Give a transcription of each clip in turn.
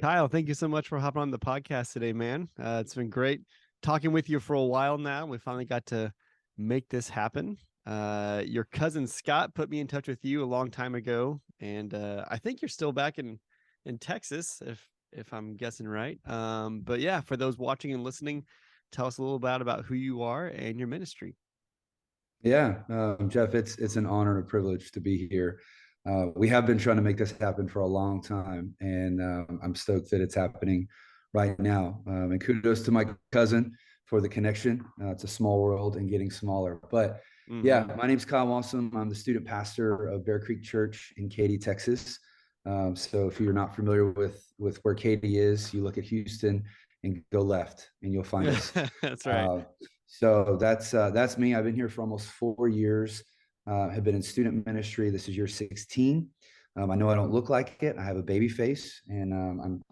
Kyle, thank you so much for hopping on the podcast today, man. It's been great talking with you for a while now. We finally got to make this happen. Your cousin Scott put me in touch with you a long time ago, and I think you're still back in Texas, if I'm guessing right. But yeah, for those watching and listening, tell us a little about who you are and your ministry. Yeah, Jeff, it's an honor and a privilege to be here. We have been trying to make this happen for a long time, and I'm stoked that it's happening right now. And kudos to my cousin for the connection. It's a small world and getting smaller. But yeah, Mm-hmm. my name's Kyle Wassom. I'm the student pastor of Bear Creek Church in Katy, Texas. So if you're not familiar with where Katy is, you look at Houston and go left, and you'll find us. That's right. Uh, so that's me. I've been here for almost 4 years. Have been in student ministry. This is year 16. I know I don't look like it. I have a baby face, and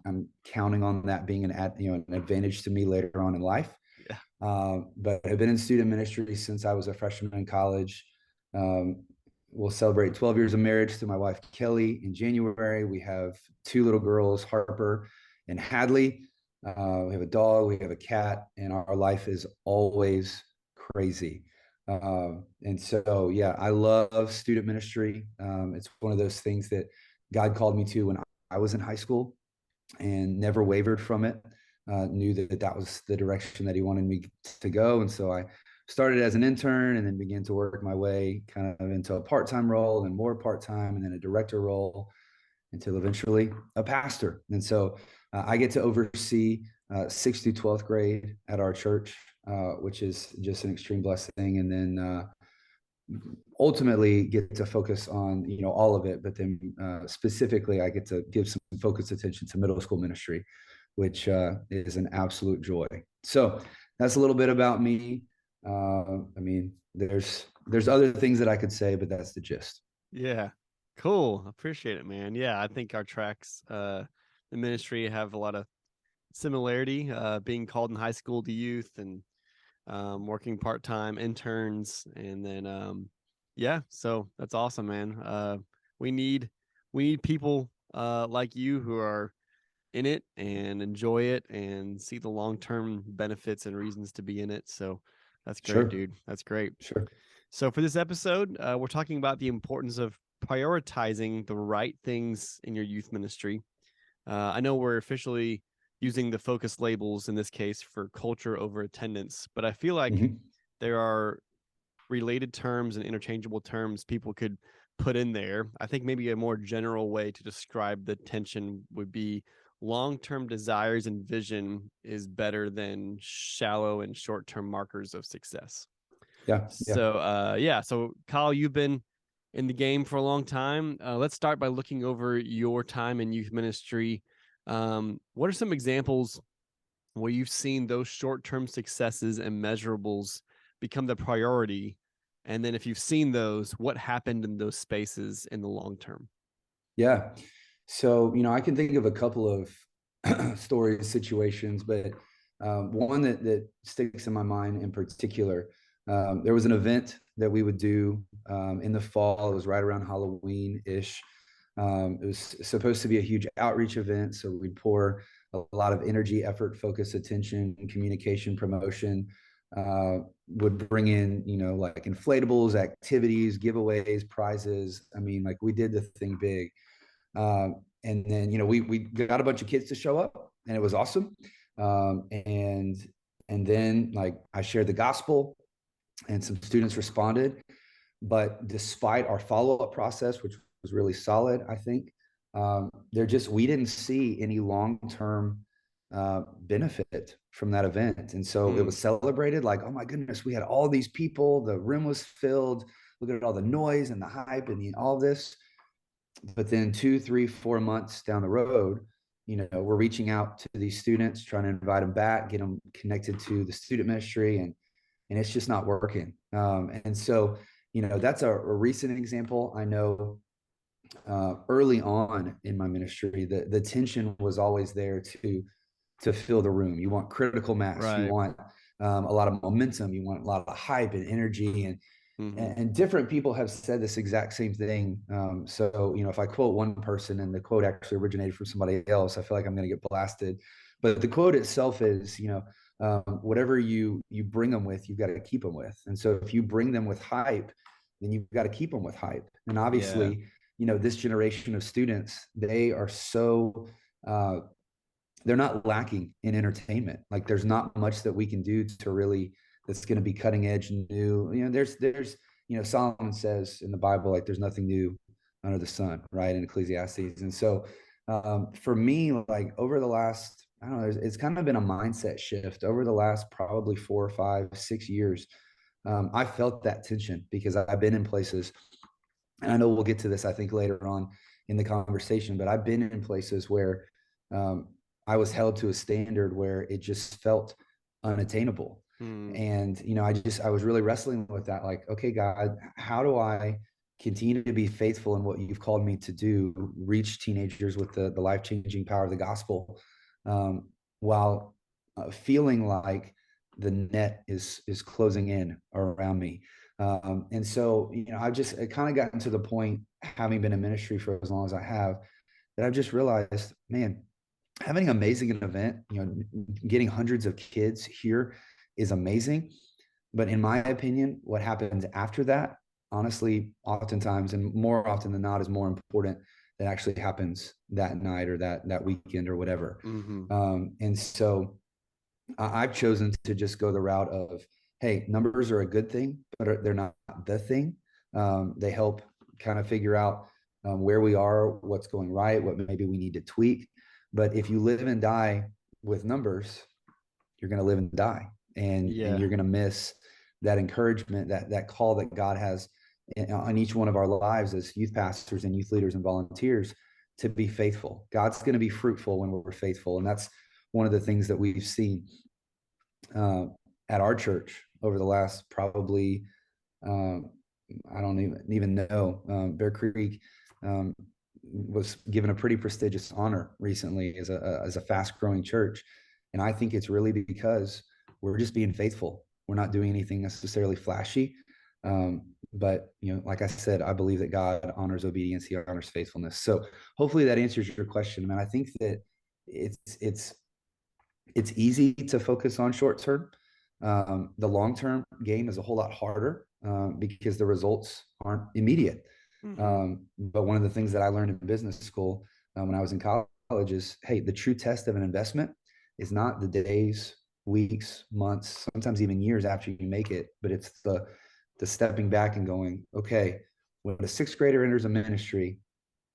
I'm counting on that being an advantage to me later on in life. Yeah. But I've been in student ministry since I was a freshman in college. Um, we'll celebrate 12 years of marriage to my wife Kelly in January. We have two little girls, Harper and Hadley. We have a dog, we have a cat, and our life is always crazy. And so, yeah, I love student ministry. It's one of those things that God called me to when I was in high school and never wavered from it. Knew that was the direction that He wanted me to go. And so I started as an intern and then began to work my way kind of into a part-time role and more part-time and then a director role until eventually a pastor. And so I get to oversee 6th through 12th grade at our church, which is just an extreme blessing. And then ultimately get to focus on, all of it. But then specifically, I get to give some focused attention to middle school ministry, which is an absolute joy. So that's a little bit about me. I mean, there's other things that I could say, but that's the gist. Yeah. Cool. Appreciate it, man. Yeah, I think our tracks, the ministry have a lot of similarity, being called in high school to youth and working part-time interns. And then, yeah, so that's awesome, man. We need, we need people like you who are in it and enjoy it and see the long-term benefits and reasons to be in it. So that's great, Sure, dude. That's great. sure. So for this episode, we're talking about the importance of prioritizing the right things in your youth ministry. I know we're officially using the focus labels in this case for culture over attendance, but I feel like Mhm. there are related terms and interchangeable terms people could put in there. I think maybe a more general way to describe the tension would be long-term desires and vision is better than shallow and short-term markers of success. Yeah, yeah. So Kyle, you've been in the game for a long time. Let's start by looking over your time in youth ministry. What are some examples where you've seen those short-term successes and measurables become the priority? And then if you've seen those, what happened in those spaces in the long term? Yeah. So, I can think of a couple of stories, situations, but one that sticks in my mind in particular. There was an event that we would do in the fall. It was right around Halloween-ish. It was supposed to be a huge outreach event. So we'd pour a lot of energy, effort, focus, attention, communication, promotion. Would bring in, like inflatables, activities, giveaways, prizes. I mean, like we did the thing big. And then, we got a bunch of kids to show up and it was awesome. And then like I shared the gospel and some students responded. But despite our follow-up process, which was really solid, I think, we didn't see any long-term benefit from that event. And so it was celebrated like, oh my goodness, we had all these people, the room was filled, look at all the noise and the hype and all this. But then 2, 3, 4 months down the road, we're reaching out to these students, trying to invite them back, get them connected to the student ministry, and it's just not working. And so, that's a recent example. I know early on in my ministry, the tension was always there to fill the room. You want critical mass, you Right. want a lot of momentum, you want a lot of hype and energy, Mm-hmm. And different people have said this exact same thing. So, if I quote one person and the quote actually originated from somebody else, I feel like I'm going to get blasted. But the quote itself is, whatever you bring them with, you've got to keep them with. And so if you bring them with hype, then you've got to keep them with hype. And Yeah. obviously, this generation of students, they are so they're not lacking in entertainment. Like there's not much that we can do to really that's going to be cutting edge and new. There's Solomon says in the Bible, like there's nothing new under the sun, right? In Ecclesiastes. And so for me, like over the last, I don't know, it's kind of been a mindset shift over the last probably 4 or 5, 6 years. I felt that tension because I've been in places, and I know we'll get to this, I think, later on in the conversation, but I've been in places where um, I was held to a standard where it just felt unattainable. Mm. And, I was really wrestling with that. Like, okay, God, how do I continue to be faithful in what you've called me to do, reach teenagers with the life-changing power of the gospel, while feeling like the net is closing in around me. And so, I've just kind of gotten to the point, having been in ministry for as long as I have, that I've just realized, man, having an amazing event, getting hundreds of kids here is amazing. But in my opinion, what happens after that, honestly, oftentimes and more often than not, is more important than actually happens that night or that weekend or whatever. Mm-hmm. And so I've chosen to just go the route of, hey, numbers are a good thing, but they're not the thing. They help kind of figure out where we are, what's going right, what maybe we need to tweak. But if you live and die with numbers, you're going to live and die, and Yeah. you're going to miss that encouragement, that call that God has on each one of our lives as youth pastors and youth leaders and volunteers to be faithful. God's going to be fruitful when we're faithful, and that's one of the things that we've seen uh, at our church over the last probably I don't even know. Bear Creek was given a pretty prestigious honor recently as a fast growing church, and I think it's really because we're just being faithful. We're not doing anything necessarily flashy, but like I said, I believe that God honors obedience. He honors faithfulness. So hopefully that answers your question, man. I think that it's it's easy to focus on short term. The long term game is a whole lot harder because the results aren't immediate. Mm-hmm. But one of the things that I learned in business school when I was in college is, hey, the true test of an investment is not the days, weeks, months, sometimes even years after you make it, but it's the stepping back and going, okay, when a sixth grader enters a ministry,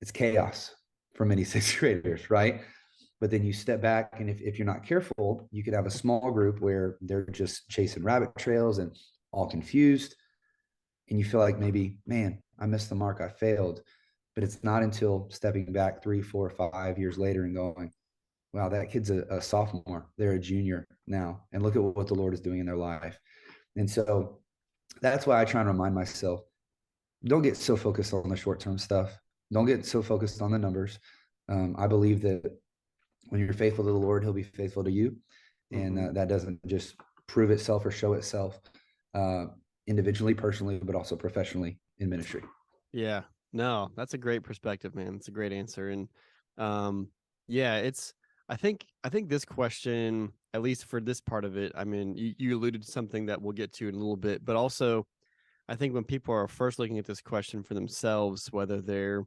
it's chaos for many sixth graders, right? But then you step back, and if you're not careful, you could have a small group where they're just chasing rabbit trails and all confused, and you feel like maybe, man, I missed the mark, I failed. But it's not until stepping back 3, 4, 5 years later and going, wow, that kid's a sophomore, they're a junior now, and look at what the Lord is doing in their life. And so that's why I try and remind myself, don't get so focused on the short-term stuff, don't get so focused on the numbers. I believe that when you're faithful to the Lord, He'll be faithful to you, and Mm-hmm. that doesn't just prove itself or show itself uh, individually, personally, but also professionally in ministry. Yeah. No, that's a great perspective, man. It's a great answer. And um yeah, it's I think this question, at least for this part of it, I mean, you alluded to something that we'll get to in a little bit, but also I think when people are first looking at this question for themselves, whether they're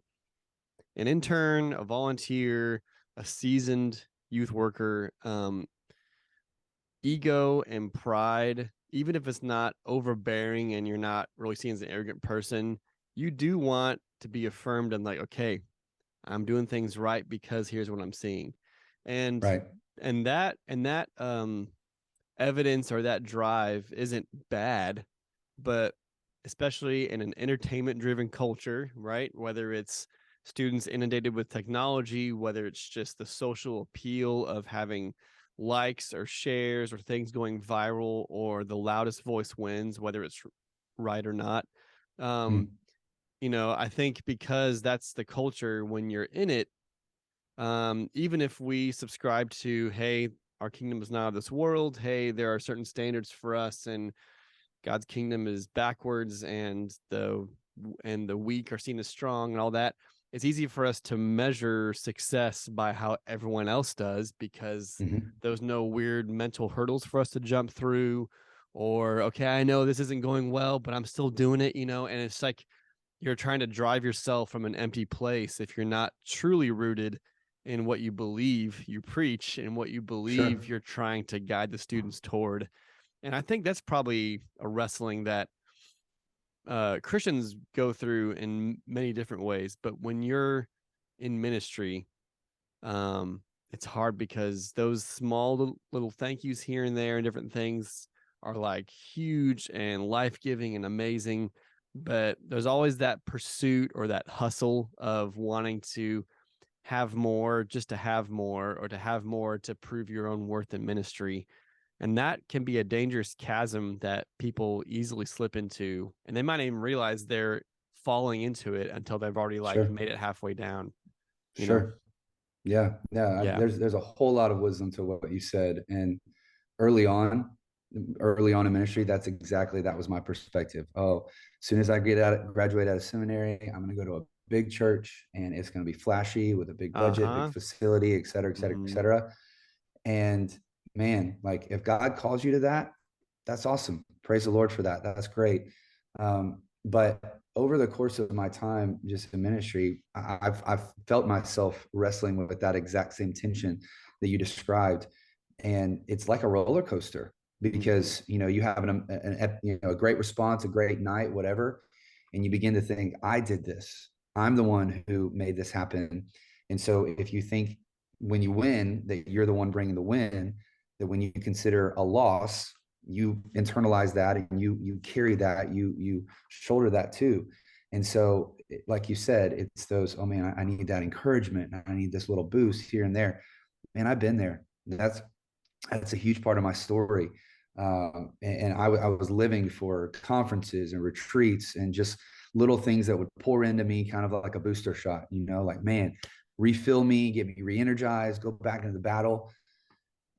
an intern, a volunteer, a seasoned youth worker, ego and pride, even if it's not overbearing and you're not really seen as an arrogant person, you do want to be affirmed and like, okay, I'm doing things right because here's what I'm seeing. And Right. and that evidence or that drive isn't bad, but especially in an entertainment driven culture, right? Whether it's students inundated with technology, whether it's just the social appeal of having likes or shares or things going viral, or the loudest voice wins, whether it's right or not. Um, Mm. I think because that's the culture when you're in it, even if we subscribe to, hey, our kingdom is not of this world, hey, there are certain standards for us, and God's kingdom is backwards and the weak are seen as strong and all that, it's easy for us to measure success by how everyone else does, because Mhm. there's no weird mental hurdles for us to jump through, or okay, I know this isn't going well, but I'm still doing it, and it's like you're trying to drive yourself from an empty place if you're not truly rooted in what you believe you preach and what you believe Sure. you're trying to guide the students toward. And I think that's probably a wrestling that Christians go through in many different ways. But when you're in ministry, um, it's hard because those small little thank yous here and there and different things are like huge and life giving and amazing. But there's always that pursuit or that hustle of wanting to have more just to have more, or to have more to prove your own worth in ministry. And that can be a dangerous chasm that people easily slip into. And they might not even realize they're falling into it until they've already like Sure. made it halfway down, you know? Sure. Yeah. Yeah. Yeah. There's a whole lot of wisdom to what you said. And early on, early on in ministry, that was my perspective. Oh, as soon as I graduate out of seminary, I'm going to go to a big church and it's going to be flashy with a big budget, big Uh-huh. facility, et cetera, et cetera, et Mm-hmm. cetera. And man, like if God calls you to that, that's awesome. Praise the Lord for that. That's great. But over the course of my time just in ministry, I've felt myself wrestling with that exact same tension that you described, and it's like a roller coaster Mm-hmm. because you have a great response, a great night, whatever, and you begin to think, I did this. I'm the one who made this happen. And so if you think when you win that you're the one bringing the win, that when you consider a loss, you internalize that and you carry that, you shoulder that too. And so like you said, it's those, oh man, I need that encouragement, I need this little boost here and there. Man, I've been there. That's a huge part of my story. And I was living for conferences and retreats and just little things that would pour into me, kind of like a booster shot, like, man, refill me, get me re-energized, go back into the battle.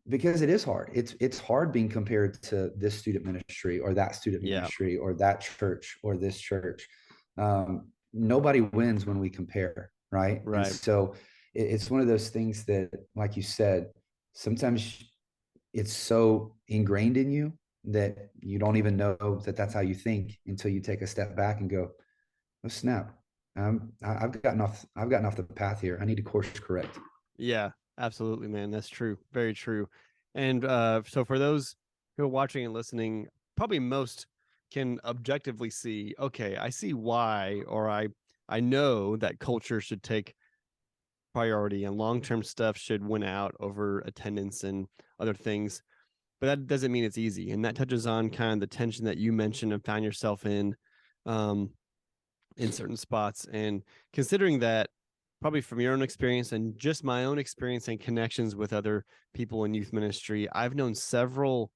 Because it is hard. It's hard being compared to this student ministry or that student Yeah. ministry or that church or this church. Nobody wins when we compare, right? And Right. so it's one of those things that, like you said, sometimes it's so ingrained in you that you don't even know that that's how you think until you take a step back and go, oh snap, I've gotten off the path here. I need to course correct. Yeah, absolutely, man. That's true. Very true. And so for those who are watching and listening, probably most can objectively see, okay, I see why, or I know that culture should take priority and long-term stuff should win out over attendance and other things. But that doesn't mean it's easy. And that touches on kind of the tension that you mentioned and found yourself um, in certain spots. And considering that, probably from your own experience and just my own experience and connections with other people in youth ministry, I've known several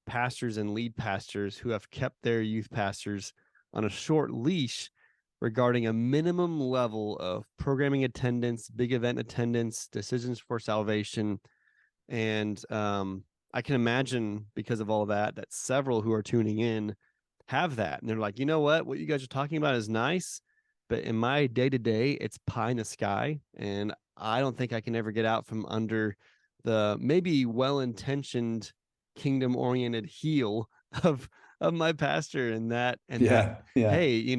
pastors and lead pastors who have kept their youth pastors on a short leash regarding a minimum level of programming attendance, big event attendance, decisions for salvation. And I can imagine, because of all that several who are tuning in have that. And they're like, you know what you guys are talking about is nice, but in my day to day, it's pie in the sky. And I don't think I can ever get out from under the maybe well intentioned, kingdom oriented heel of my pastor, and that Yeah. Yeah. hey,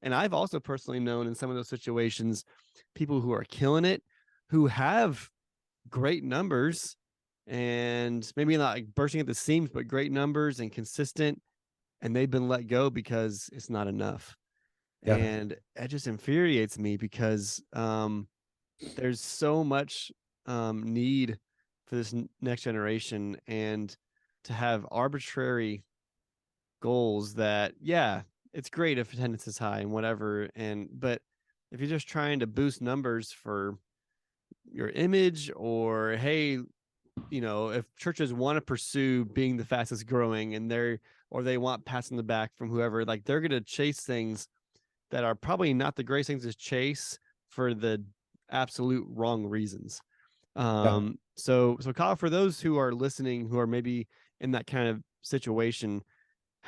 and I've also personally known in some of those situations people who are killing it, who have great numbers, and maybe not like bursting at the seams, but great numbers and consistent, and they've been let go because it's not enough. Yeah. And it just infuriates me because there's so much need for this next generation, and to have arbitrary goals that, yeah, it's great if attendance is high and whatever, but if you're just trying to boost numbers for your image, or hey, if churches want to pursue being the fastest growing and they want pats on the back from whoever, like they're going to chase things that are probably not the greatest things to chase for the absolute wrong reasons. Yeah. So Kyle, for those who are listening, who are maybe in that kind of situation,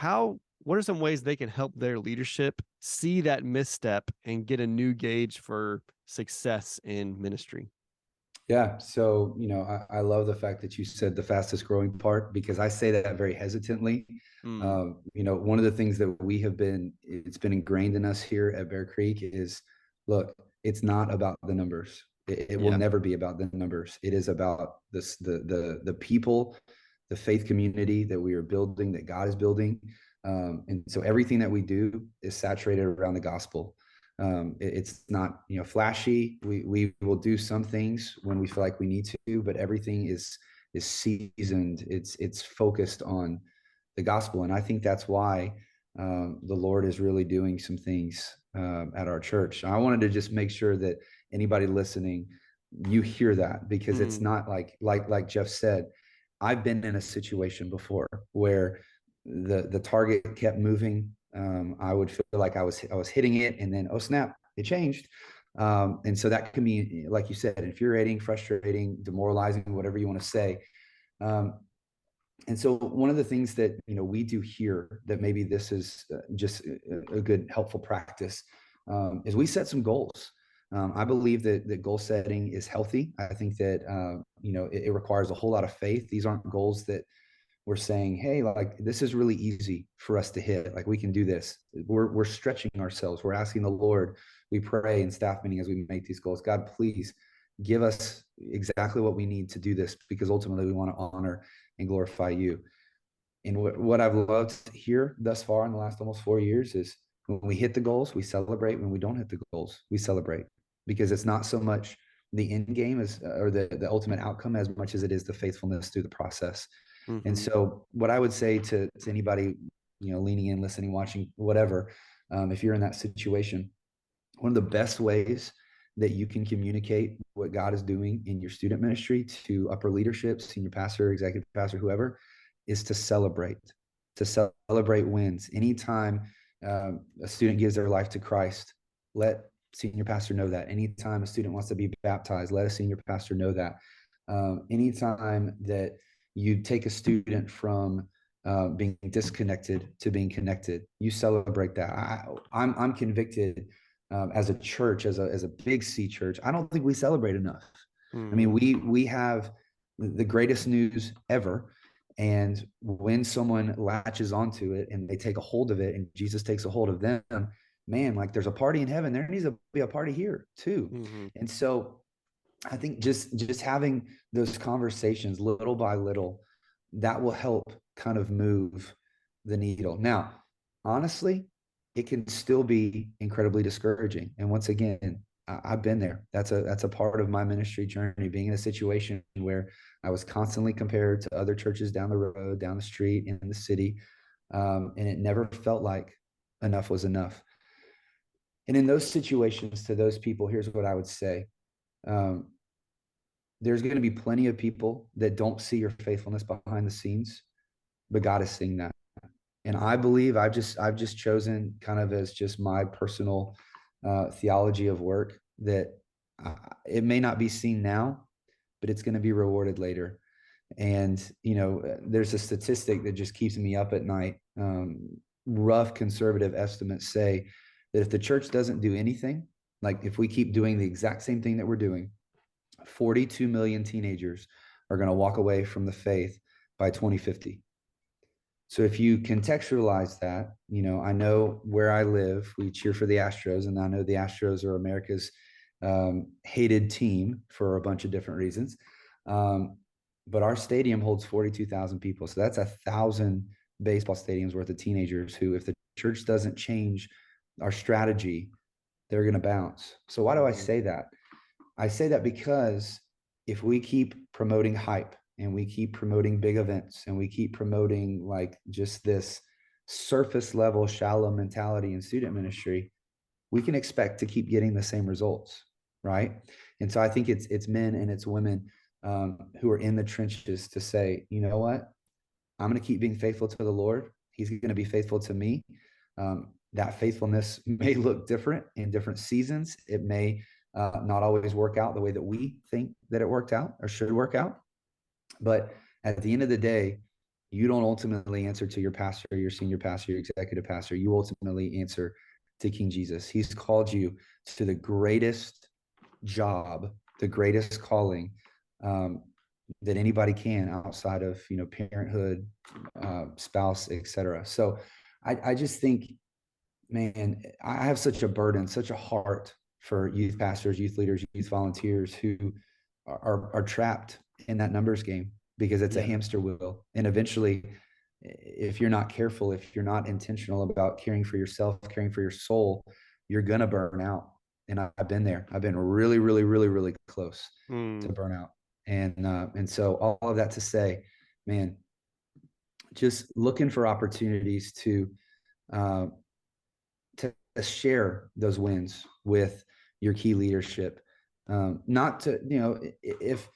what are some ways they can help their leadership see that misstep and get a new gauge for success in ministry? Yeah. So, I love the fact that you said the fastest growing part, because I say that very hesitantly. Mm, One of the things that it's been ingrained in us here at Bear Creek is, look, it's not about the numbers. It will yeah. never be about the numbers. It is about the people, the faith community that we are building, that God is building. And so everything that we do is saturated around the gospel. It's not flashy. We will do some things when we feel like we need to, but everything is seasoned. It's focused on the gospel, and I think that's why the Lord is really doing some things at our church. I wanted to just make sure that anybody listening, you hear that, because it's Mm, not like Jeff said. I've been in a situation before where the target kept moving. I would feel like I was hitting it, and then, oh snap, it changed. And so that can be, like you said, infuriating, frustrating, demoralizing, whatever you want to say. Um, and so one of the things that we do here, that maybe this is just a good helpful practice, is we set some goals. I believe that goal setting is healthy. I think that it requires a whole lot of faith. These aren't goals that we're saying, hey, like, this is really easy for us to hit. Like, we can do this. We're stretching ourselves. We're asking the Lord. We pray in staff meeting as we make these goals. God, please give us exactly what we need to do this, because ultimately we want to honor and glorify you. And what I've loved here thus far in the last almost 4 years is, when we hit the goals, we celebrate. When we don't hit the goals, we celebrate, because it's not so much the end game as or the ultimate outcome, as much as it is the faithfulness through the process. And mm-hmm, so what I would say to anybody, leaning in, listening, watching, whatever, if you're in that situation, one of the best ways that you can communicate what God is doing in your student ministry to upper leadership, senior pastor, executive pastor, whoever, is to celebrate wins. Anytime a student gives their life to Christ, let senior pastor know that. Anytime a student wants to be baptized, let a senior pastor know that. Anytime that you take a student from being disconnected to being connected, you celebrate that. I'm convicted, as a church, as a big C church, I don't think we celebrate enough. I mean, mm-hmm, we have the greatest news ever, and when someone latches onto it and they take a hold of it, and Jesus takes a hold of them, man, like, there's a party in heaven. There needs to be a party here too. mm-hmm. And so I think just having those conversations little by little, that will help kind of move the needle. Now, honestly, it can still be incredibly discouraging. And once again, I've been there. That's a part of my ministry journey, being in a situation where I was constantly compared to other churches down the road, down the street, in the city, and it never felt like enough was enough. And in those situations, to those people, here's what I would say. Um, there's going to be plenty of people that don't see your faithfulness behind the scenes, but God is seeing that. And I believe I've just chosen, kind of as just my personal theology of work, that it may not be seen now, but it's going to be rewarded later. And there's a statistic that just keeps me up at night. Rough conservative estimates say that if the church doesn't do anything, like if we keep doing the exact same thing that we're doing, 42 million teenagers are going to walk away from the faith by 2050. So if you contextualize that, I know where I live, we cheer for the Astros, and I know the Astros are America's hated team for a bunch of different reasons. But our stadium holds 42,000 people. So that's 1,000 baseball stadiums worth of teenagers who, if the church doesn't change our strategy, they're going to bounce. So why do I Mm-hmm. say that? I say that because if we keep promoting hype, and we keep promoting big events, and we keep promoting like just this surface level, shallow mentality in student ministry, we can expect to keep getting the same results, right? And so I think it's men and it's women who are in the trenches to say, you know what, I'm going to keep being faithful to the Lord. He's going to be faithful to me. That faithfulness may look different in different seasons. It may not always work out the way that we think that it worked out or should work out. But at the end of the day, you don't ultimately answer to your pastor, your senior pastor, your executive pastor. You ultimately answer to King Jesus. He's called you to the greatest job, the greatest calling that anybody can outside of, parenthood, spouse, etc. So I just think, man, I have such a burden, such a heart for youth pastors, youth leaders, youth volunteers who are trapped in that numbers game because it's a Yeah. hamster wheel. And eventually, if you're not careful, if you're not intentional about caring for yourself, caring for your soul, you're going to burn out. And I've been there. I've been really, really, really, really close to Mm. burnout. And so all of that to say, man, just looking for opportunities uh, to share those wins with your key leadership. Not to, if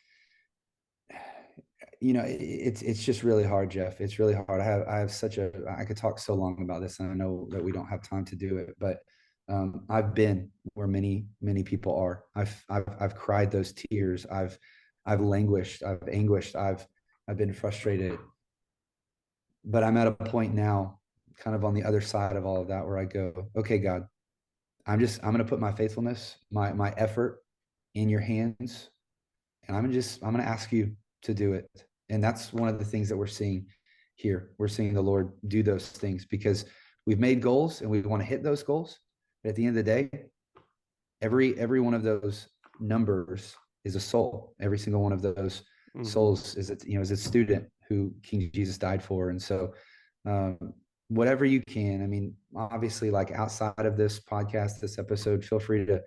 it's just really hard, Jeff. It's really hard. I could talk so long about this, and I know that we don't have time to do it, but I've been where many people are. I've cried those tears. I've languished. I've anguished. I've been frustrated. But I'm at a point now, kind of on the other side of all of that, where I go, okay, God, I'm going to put my faithfulness, my effort in your hands, and I'm going to ask you to do it. And that's one of the things that we're seeing here. We're seeing the Lord do those things because we've made goals and we want to hit those goals. But at the end of the day, every one of those numbers is a soul. Every single one of those souls is a student who King Jesus died for. And so, whatever you can, I mean, obviously, like outside of this podcast, this episode, feel free to,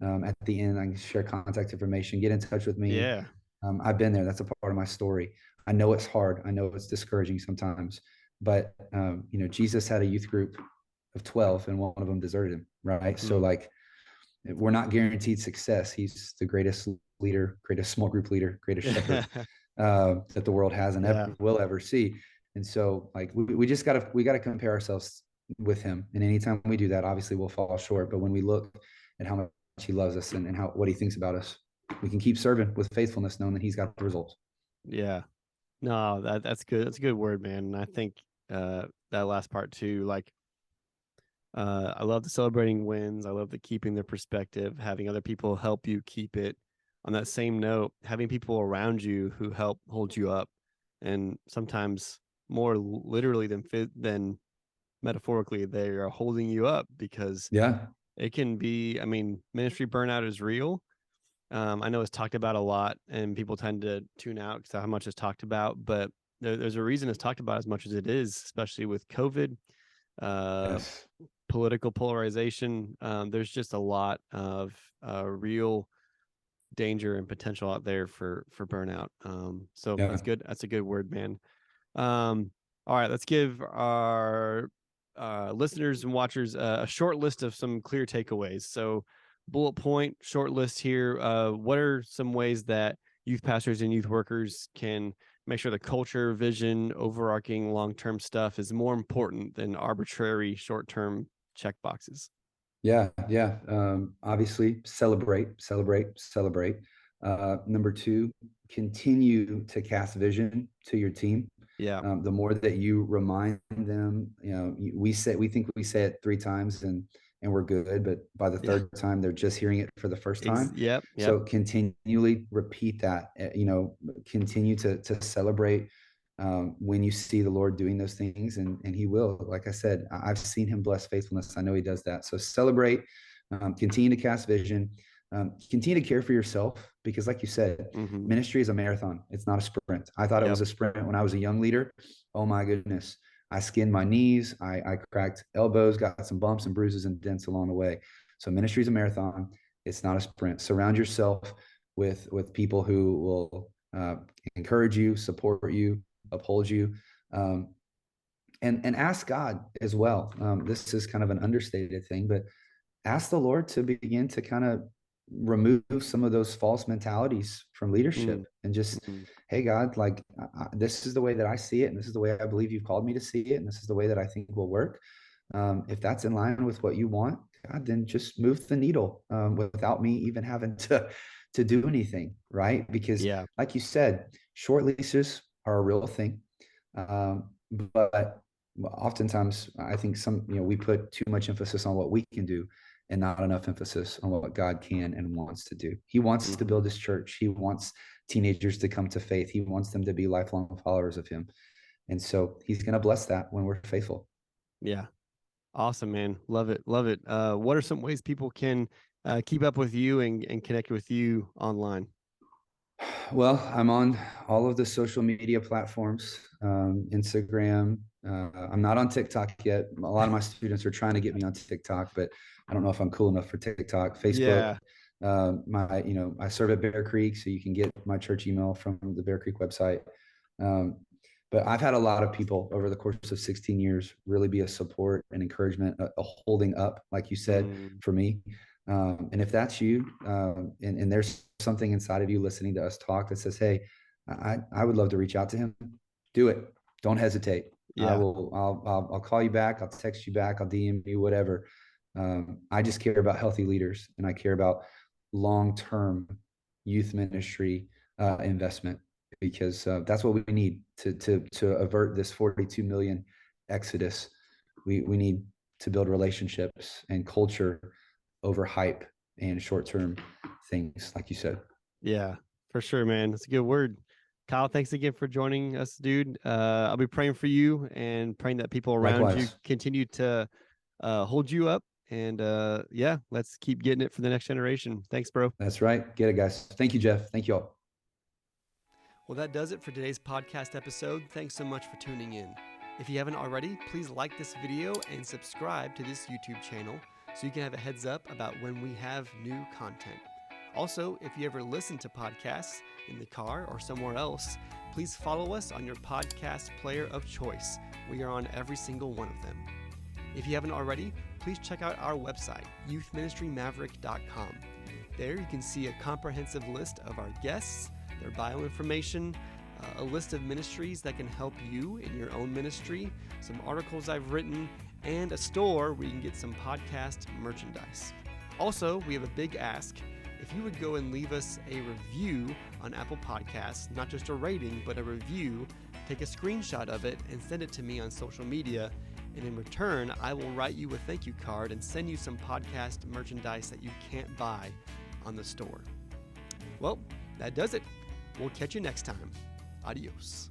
at the end, I can share contact information, get in touch with me. Yeah. I've been there. That's a part of my story. I know it's hard. I know it's discouraging sometimes, but Jesus had a youth group of 12 and one of them deserted him. Right. So Mm. like, we're not guaranteed success. He's the greatest leader, greatest small group leader, greatest shepherd that the world has and Yeah. ever will ever see. And so, like, we just gotta compare ourselves with him. And anytime we do that, obviously we'll fall short. But when we look at how much he loves us and how what he thinks about us, we can keep serving with faithfulness, knowing that he's got the results. Yeah. No, that's good. That's a good word, man. And I think that last part too, like I love the celebrating wins. I love the keeping the perspective, having other people help you keep it. On that same note, having people around you who help hold you up, and sometimes more literally than metaphorically, they are holding you up because Yeah. it can be. I mean, ministry burnout is real. I know it's talked about a lot, and people tend to tune out because how much it's talked about. But there's a reason it's talked about as much as it is, especially with COVID. Uh, Yes. Political polarization. There's just a lot of real danger and potential out there for burnout. So Yeah. that's good. That's a good word, man. All right, let's give our listeners and watchers a short list of some clear takeaways. So, bullet point, short list here. What are some ways that youth pastors and youth workers can make sure the culture, vision, overarching long term stuff is more important than arbitrary short term check boxes? Yeah, yeah. Obviously, celebrate. Number two, continue to cast vision to your team. Yeah. The more that you remind them, we think we say it 3 times and we're good, but by the Yeah. third time, they're just hearing it for the first time. Yep. Yep. So continually repeat that. Continue to celebrate when you see the Lord doing those things, and He will. Like I said, I've seen Him bless faithfulness. I know He does that. So celebrate, continue to cast vision, continue to care for yourself, because, like you said, Mm-hmm. ministry is a marathon. It's not a sprint. I thought it Yep. was a sprint when I was a young leader. Oh my goodness. I skinned my knees. I cracked elbows, got some bumps and bruises and dents along the way. So ministry is a marathon. It's not a sprint. Surround yourself with people who will encourage you, support you, uphold you, and ask God as well. This is kind of an understated thing, but ask the Lord to begin to kind of remove some of those false mentalities from leadership and just, Mm-hmm. hey, God, like this is the way that I see it. And this is the way I believe you've called me to see it. And this is the way that I think will work. If that's in line with what you want, God, then just move the needle without me even having to do anything. Right. Because Yeah. like you said, short leases are a real thing. But oftentimes I think we put too much emphasis on what we can do and not enough emphasis on what God can and wants to do. He wants to Mhm. build his church. He wants teenagers to come to faith. He wants them to be lifelong followers of him. And so he's going to bless that when we're faithful. Yeah. Awesome, man. Love it. Love it. What are some ways people can keep up with you and connect with you online? Well, I'm on all of the social media platforms, Instagram. I'm not on TikTok yet. A lot of my students are trying to get me on TikTok, but I don't know if I'm cool enough for TikTok. Facebook. Yeah. I serve at Bear Creek, so you can get my church email from the Bear Creek website. Um, but I've had a lot of people over the course of 16 years really be a support and encouragement, a holding up, like you said, Mm, for me. And if that's you, and there's something inside of you listening to us talk that says, hey, I would love to reach out to him, do it. Don't hesitate. yeah. I'll call you back. I'll text you back. I'll DM you, whatever. I just care about healthy leaders, and I care about long-term youth ministry investment, because that's what we need to avert this 42 million exodus. We need to build relationships and culture over hype and short-term things, like you said. Yeah. For sure, man. That's a good word. Kyle, thanks again for joining us, dude. I'll be praying for you and praying that people around you Likewise. continue to hold you up. And yeah, let's keep getting it for the next generation. Thanks, bro. That's right. Get it, guys. Thank you, Jeff. Thank you all. Well, that does it for today's podcast episode. Thanks so much for tuning in. If you haven't already, please like this video and subscribe to this YouTube channel so you can have a heads up about when we have new content. Also, if you ever listen to podcasts in the car or somewhere else, please follow us on your podcast player of choice. We are on every single one of them. If you haven't already, please check out our website, youthministrymaverick.com. There you can see a comprehensive list of our guests, their bio information, a list of ministries that can help you in your own ministry, some articles I've written, and a store where you can get some podcast merchandise. Also, we have a big ask. If you would go and leave us a review on Apple Podcasts, not just a rating, but a review, take a screenshot of it and send it to me on social media. And in return, I will write you a thank you card and send you some podcast merchandise that you can't buy on the store. Well, that does it. We'll catch you next time. Adios.